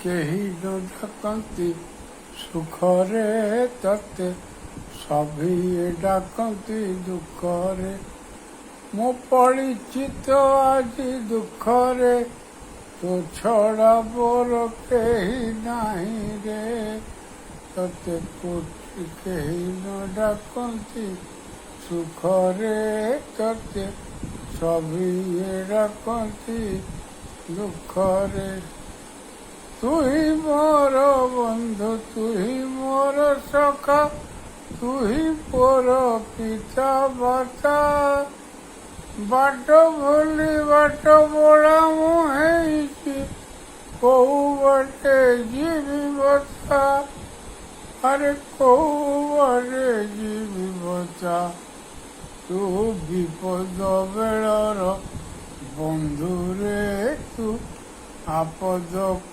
କେହି ନ ଡାକନ୍ତି ସୁଖରେ ତତେ, ସଭିଏ ଡାକନ୍ତି ଦୁଃଖରେ। ମୁଁ ପଡ଼ିଛି ତ ଆଜି ଦୁଃଖରେ, ତୋ ଛଡ଼ା ମୋର କେହି ନାହିଁ ରେ। ତତେ କେହି ନ ଡାକନ୍ତି ସୁଖରେ ତତେ, ସଭିଏ ଡାକନ୍ତି ଦୁଃଖରେ। ତୁହି ମୋର ବନ୍ଧୁ, ତୁହି ମୋର ସଖା, ତୁହି ମୋର ପିତା ମାତା। ବାଟ ଭୁଲି ବାଟ ବଳା ମୁଁ ହେଇଛି, କୋଉ ବାଟେ ଯିବି ବତା। ଆରେ କୋଉ ବାଟେ ଯିବି ବତା। ତୁ ବିପଦ ବେଳର ବନ୍ଧୁରେ, ତୁ ଆପଦ